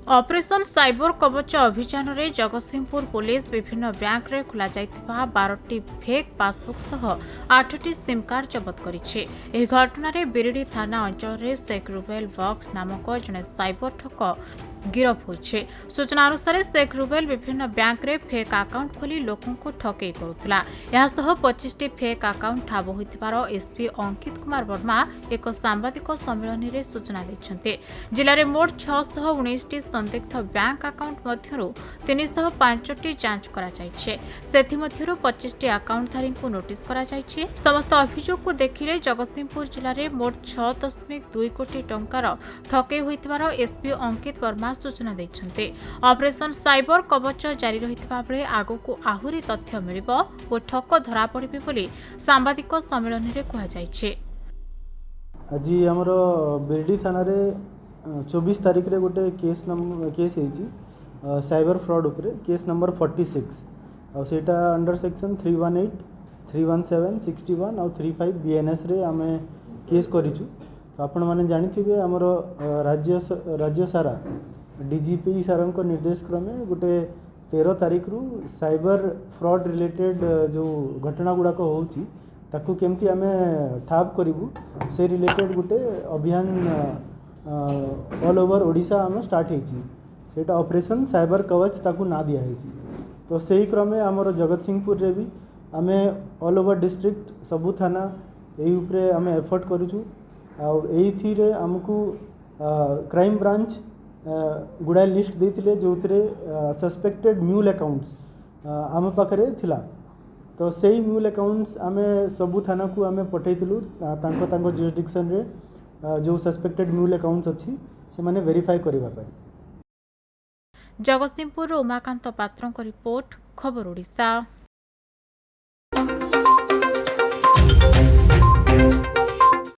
Operation cyber कवच अभियान रे जगतसिंहपुर पुलिस विभिन्न बैंक रे खुला जाइथिबा 12टी फेक पासबुक सह 8टी सिम कार्ड जबत करिछि। एही घटना रे बिरिडी थाना अंचल रे शेख रुबेल बॉक्स नामक जने साइबर ठक गिरफ होइछे। सूचना अनुसार शेख रुबेल विभिन्न बैंक रे फेक अकाउंट खोली लोकों को ठकेई करुथला। यह सह 25टी fake account ठाब होइतिबार SP Ankit Kumar Verma एक सांबादिक सम्मेलन रे सूचना दैछन्ते। जिल्ला रे मोट 619टी संदिग्ध बैंक अकाउंट मध्यरु 305टी जांच करा जाइछे। सेथि मध्यरु 25टी अकाउंटधारी को नोटिस करा जाइछे। समस्त अभियोग को देखिले जगतसिंहपुर जिल्ला रे मोट 6.2 कोटी टंकार ठकेई होइतिबार एसपी अंकित वर्मा सूचना दैछन्ते। ऑपरेशन साइबर कवच जारी रहितबा बेले आगो को आहुरी तथ्य मिलिबो ओ ठक धरा पड़िबे बोली सांबादिक सम्मेलन रे कहा जाइछे। आज आमर बिरडी थाना रे 24 तारिख रे गोटे केस हेची साइबर फ्रॉड उपरे केस नंबर 46 और सेटा अंडर सेक्शन 318 317 61 और 35 बीएनएस रे आमे केस करिछु। तो आपण माने जानिथिबे हमर राज्य सारा डीजीपी सारन को निर्देश क्रमे गोटे 13 तारिख रु साइबर फ्रॉड रिलेटेड जो घटना गुडा को होउची ताकू केमती आमे ठाप करिवु से रिलेटेड गोटे अभियान ऑल ओवर ओडिशा आम स्टार्ट हेची। सेटा ऑपरेशन साइबर कवच ताकू ना दिया हेची। तो सही क्रमे आमर जगतसिंहपुर रे भी आमे ऑल ओवर डिस्ट्रिक्ट सबु थाना एही उपरे आमे एफर्ट करूछु। आ एही थी रे हमकू क्राइम ब्रांच गुड़ाए लिस्ट देथिले जोथरे सस्पेक्टेड म्यूल अकाउंट्स आम पाखरे थिला। तो सही म्यूल अकाउंट्स आमे सबु थाना को आमे पठेइथिलु तांको जुरिसडिक्शन रे जो सस्पेक्टेड म्यूल अकाउंट्स अछि से माने वेरीफाई करिबा पय। जगतसिंहपुर उमाकांत पात्रों को रिपोर्ट खबर ओडिशा।